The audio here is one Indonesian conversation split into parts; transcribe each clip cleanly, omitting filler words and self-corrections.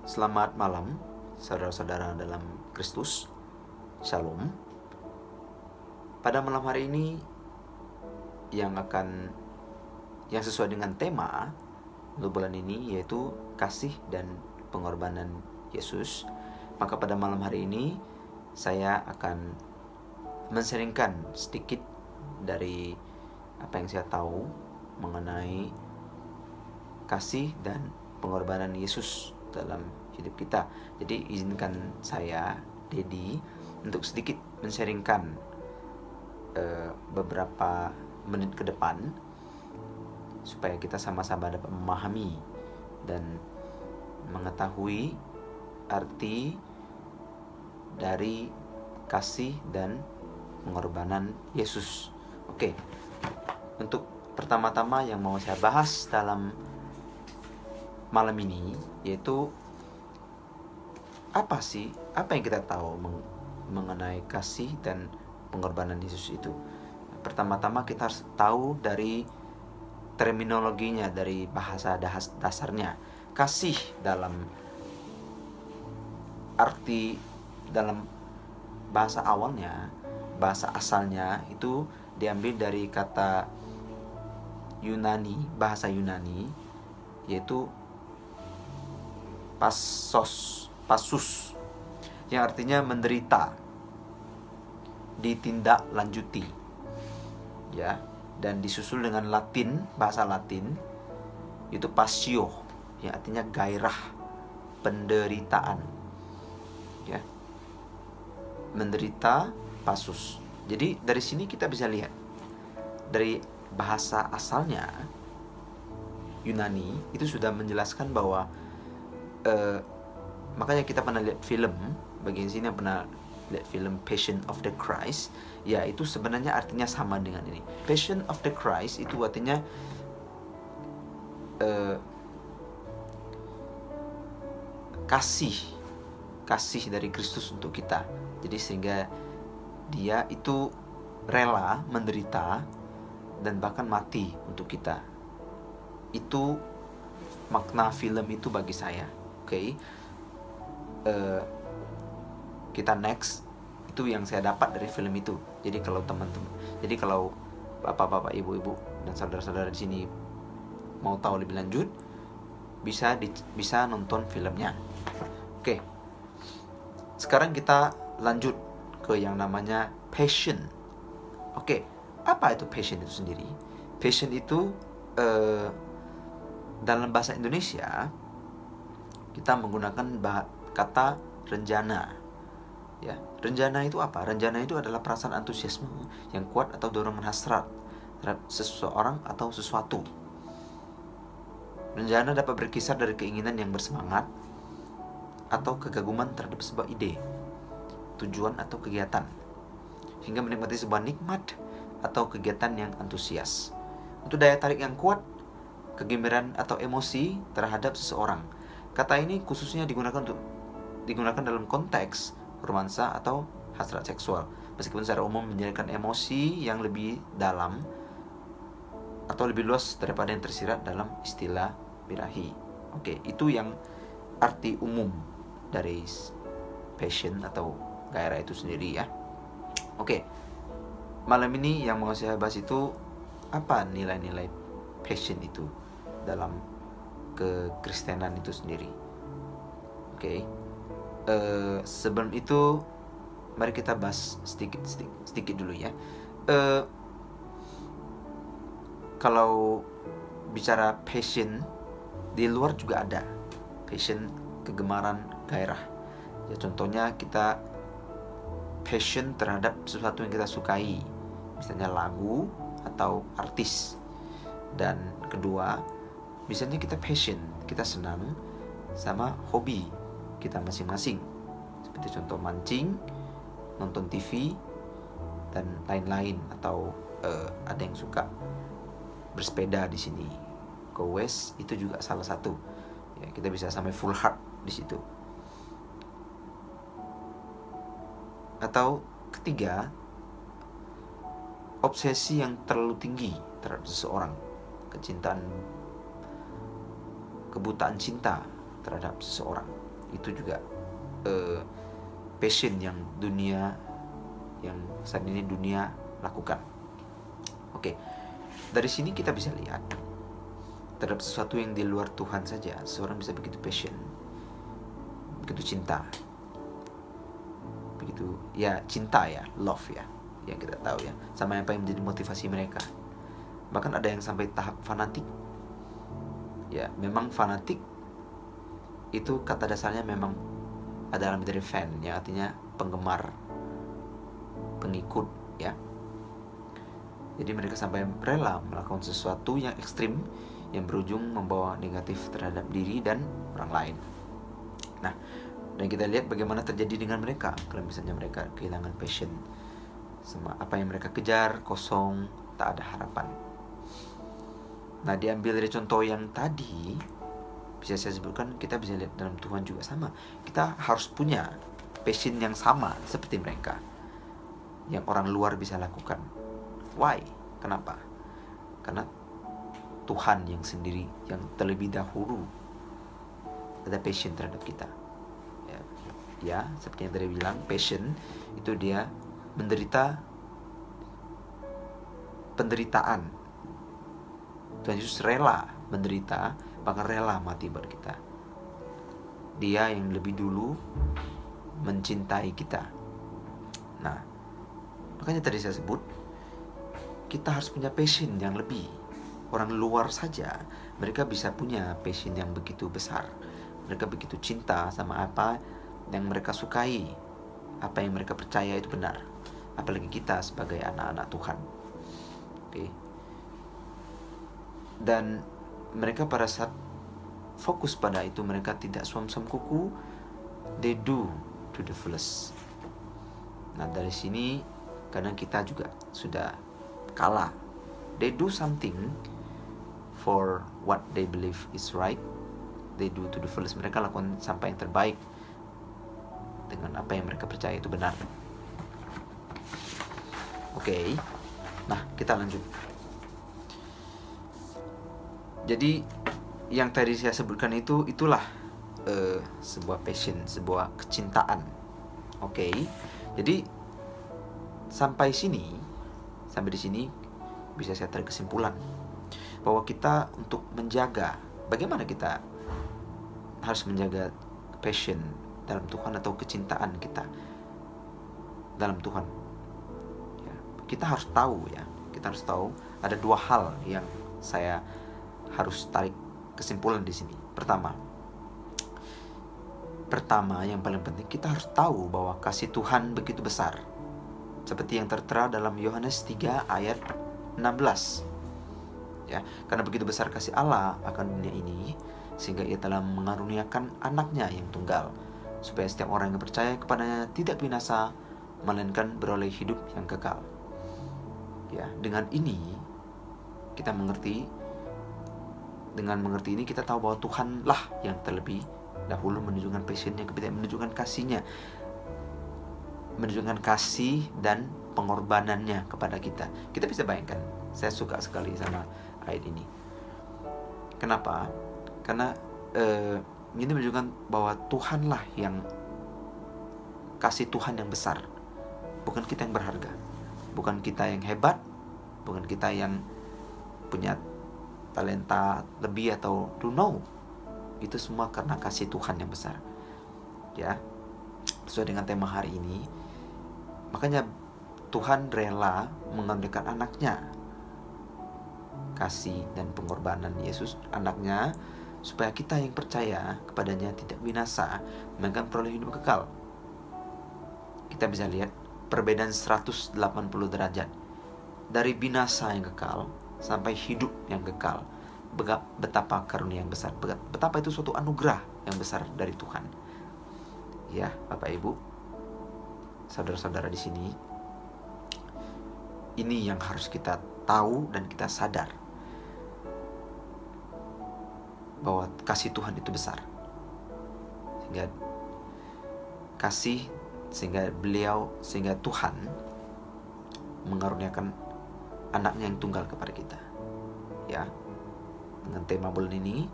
Selamat malam, saudara-saudara dalam Kristus. Shalom. Pada malam hari ini yang sesuai dengan tema untuk bulan ini, yaitu kasih dan pengorbanan Yesus. Maka pada malam hari ini saya akan men-sharingkan sedikit dari apa yang saya tahu mengenai kasih dan pengorbanan Yesus dalam hidup kita. Jadi izinkan saya, Dedi, untuk sedikit men-sharingkan beberapa menit ke depan supaya kita sama-sama dapat memahami dan mengetahui arti dari kasih dan pengorbanan Yesus. Oke. Untuk pertama-tama yang mau saya bahas dalam malam ini yaitu apa yang kita tahu mengenai kasih dan pengorbanan Yesus itu. Pertama-tama kita harus tahu dari terminologinya, dari bahasa dasarnya. Kasih dalam arti, dalam bahasa awalnya, bahasa asalnya itu diambil dari kata Yunani, bahasa Yunani, yaitu pasus, yang artinya menderita, ditindaklanjuti, ya, dan disusul dengan bahasa Latin itu passio, yang artinya gairah, penderitaan, ya, menderita, pasus. Jadi dari sini kita bisa lihat dari bahasa asalnya Yunani itu sudah menjelaskan bahwa makanya kita pernah lihat film, bagian sini yang pernah lihat film Passion of the Christ, ya itu sebenarnya artinya sama dengan ini. Passion of the Christ itu artinya kasih dari Kristus untuk kita. Jadi sehingga dia itu rela menderita dan bahkan mati untuk kita. Itu makna film itu bagi saya. Oke. Kita next, itu yang saya dapat dari film itu. Jadi kalau bapak-bapak, ibu-ibu dan saudara-saudara di sini mau tahu lebih lanjut, bisa nonton filmnya. Oke. Sekarang kita lanjut ke yang namanya passion. Oke. Apa itu passion itu sendiri? Passion itu dalam bahasa Indonesia kita menggunakan kata renjana. Ya, renjana itu apa? Renjana itu adalah perasaan antusiasme yang kuat atau dorongan hasrat terhadap seseorang atau sesuatu. Renjana dapat berkisar dari keinginan yang bersemangat atau kegaguman terhadap sebuah ide, tujuan atau kegiatan, hingga menikmati sebuah nikmat atau kegiatan yang antusias. Untuk daya tarik yang kuat, kegembiraan atau emosi terhadap seseorang. Kata ini khususnya digunakan dalam konteks romansa atau hasrat seksual, meskipun secara umum menjadikan emosi yang lebih dalam atau lebih luas daripada yang tersirat dalam istilah birahi. Oke, itu yang arti umum dari passion atau gairah itu sendiri, ya. Oke, malam ini yang mau saya bahas itu apa nilai-nilai passion itu dalam kekristenan itu sendiri. Oke. Sebelum itu mari kita bahas sedikit dulu, ya. Kalau bicara passion, di luar juga ada passion, kegemaran, gairah. Ya, contohnya kita passion terhadap sesuatu yang kita sukai, misalnya lagu atau artis. Dan kedua, misalnya kita passion, kita senang sama hobi kita masing-masing, seperti contoh mancing, nonton TV, dan lain-lain. Atau ada yang suka bersepeda di sini, goes, itu juga salah satu. Ya, kita bisa sampai full heart di situ. Atau ketiga, obsesi yang terlalu tinggi terhadap seseorang, kebutaan cinta terhadap seseorang. itu juga passion yang saat ini dunia lakukan. Oke, dari sini kita bisa lihat terhadap sesuatu yang di luar Tuhan saja seorang bisa begitu passion, begitu cinta, begitu ya cinta ya, love ya, yang kita tahu ya, sama apa yang menjadi motivasi mereka. Bahkan ada yang sampai tahap fanatik. Ya, memang fanatik itu kata dasarnya memang adalah dari fan, yang artinya penggemar, pengikut ya. Jadi mereka sampai rela melakukan sesuatu yang ekstrim yang berujung membawa negatif terhadap diri dan orang lain. Nah, dan kita lihat bagaimana terjadi dengan mereka kalau misalnya mereka kehilangan passion, sama apa yang mereka kejar kosong, tak ada harapan. Nah, diambil dari contoh yang tadi bisa saya sebutkan, kita bisa lihat dalam Tuhan juga sama. Kita harus punya passion yang sama seperti mereka, yang orang luar bisa lakukan. Why? Kenapa? Karena Tuhan yang sendiri yang terlebih dahulu ada passion terhadap kita. Ya, seperti yang tadi bilang, passion itu dia menderita penderitaan. Tuhan Yesus rela menderita, bahkan rela mati buat kita. Dia yang lebih dulu mencintai kita. Nah, makanya tadi saya sebut kita harus punya passion yang lebih. Orang luar saja mereka bisa punya passion yang begitu besar. Mereka begitu cinta sama apa yang mereka sukai, apa yang mereka percaya itu benar. Apalagi kita sebagai anak-anak Tuhan. Oke. Dan mereka pada saat fokus pada itu, mereka tidak suam-suam kuku. They do to the fullest. Nah, dari sini kadang kita juga sudah kalah. They do something for what they believe is right. They do to the fullest. Mereka lakukan sampai yang terbaik dengan apa yang mereka percaya itu benar. Oke. Nah, kita lanjut. Jadi yang tadi saya sebutkan itulah sebuah passion, sebuah kecintaan. Oke. Jadi sampai di sini bisa saya tarik kesimpulan bahwa kita untuk menjaga, bagaimana kita harus menjaga passion dalam Tuhan atau kecintaan kita dalam Tuhan. Ya, kita harus tahu ada dua hal yang saya harus tarik kesimpulan di sini. Pertama, yang paling penting, kita harus tahu bahwa kasih Tuhan begitu besar. Seperti yang tertera dalam Yohanes 3 ayat 16. Ya, karena begitu besar kasih Allah akan dunia ini, sehingga ia telah mengaruniakan anaknya yang tunggal, supaya setiap orang yang percaya kepadanya tidak binasa, melainkan beroleh hidup yang kekal. Ya, dengan mengerti ini kita tahu bahwa Tuhanlah yang terlebih dahulu menunjukkan passionnya, menunjukkan kasihnya, menunjukkan kasih dan pengorbanannya kepada kita. Kita bisa bayangkan, saya suka sekali sama ayat ini. Kenapa? Karena ini menunjukkan bahwa Tuhanlah yang kasih Tuhan yang besar, bukan kita yang berharga, bukan kita yang hebat, bukan kita yang punya talenta lebih atau no. Itu semua karena kasih Tuhan yang besar. Ya, sesuai dengan tema hari ini. Makanya Tuhan rela mengandalkan anaknya, kasih dan pengorbanan Yesus anaknya, supaya kita yang percaya kepadanya tidak binasa, melainkan peroleh hidup kekal. Kita bisa lihat perbedaan 180 derajat, dari binasa yang kekal sampai hidup yang kekal. Betapa karunia yang besar, betapa itu suatu anugerah yang besar dari Tuhan. Ya, Bapak Ibu, saudara-saudara di sini, ini yang harus kita tahu dan kita sadar, bahwa kasih Tuhan itu besar, sehingga Tuhan mengaruniakan anaknya yang tunggal kepada kita. Ya, dengan tema bulan ini,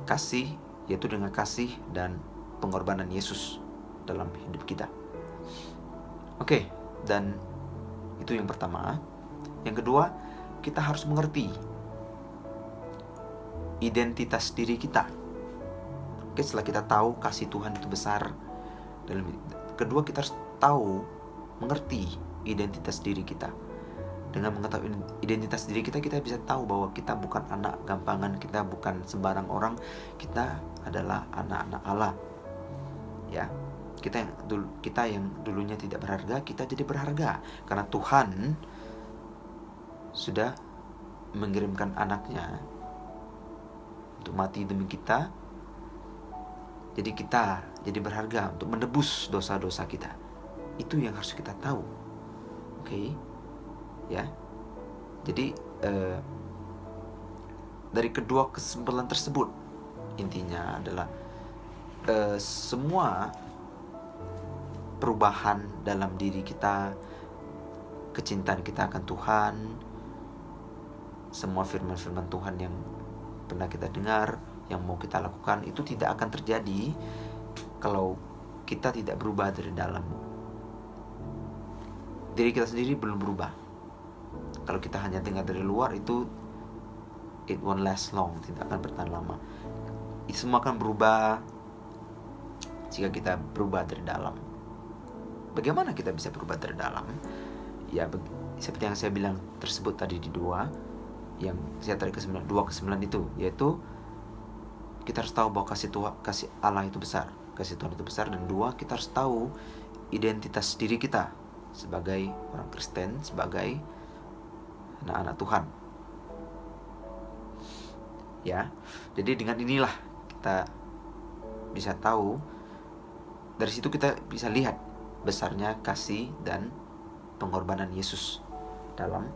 kasih yaitu dengan kasih dan pengorbanan Yesus dalam hidup kita. Oke, dan itu yang pertama. Yang kedua, kita harus mengerti identitas diri kita. Oke, setelah kita tahu kasih Tuhan itu besar, kedua kita harus tahu, mengerti identitas diri kita. Dengan mengetahui identitas diri kita, kita bisa tahu bahwa kita bukan anak gampangan, kita bukan sembarang orang, kita adalah anak-anak Allah. Ya, kita yang dulunya tidak berharga, kita jadi berharga karena Tuhan sudah mengirimkan anaknya untuk mati demi kita. Jadi kita jadi berharga untuk menebus dosa-dosa kita. Itu yang harus kita tahu. Oke. Ya. Jadi dari kedua kesimpulan tersebut, intinya adalah semua perubahan dalam diri kita, kecintaan kita akan Tuhan, semua firman-firman Tuhan yang pernah kita dengar, yang mau kita lakukan, itu tidak akan terjadi kalau kita tidak berubah dari dalam. Diri kita sendiri belum berubah. Kalau kita hanya dengar dari luar, itu it won't last long, tidak akan bertahan lama. Itu semua akan berubah jika kita berubah dari dalam. Bagaimana kita bisa berubah dari dalam? Ya, seperti yang saya bilang tersebut tadi di 2, yang saya tarik ke 9 itu, yaitu kita harus tahu bahwa kasih Allah itu besar, kasih Tuhan itu besar. Dan 2, kita harus tahu identitas diri kita sebagai orang Kristen, sebagai anak-anak Tuhan. Ya, jadi dengan inilah kita bisa tahu, dari situ kita bisa lihat besarnya kasih dan pengorbanan Yesus dalam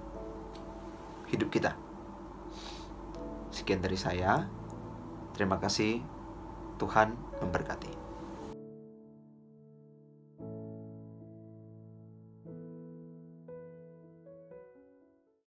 hidup kita. Sekian dari saya. Terima kasih. Tuhan memberkati.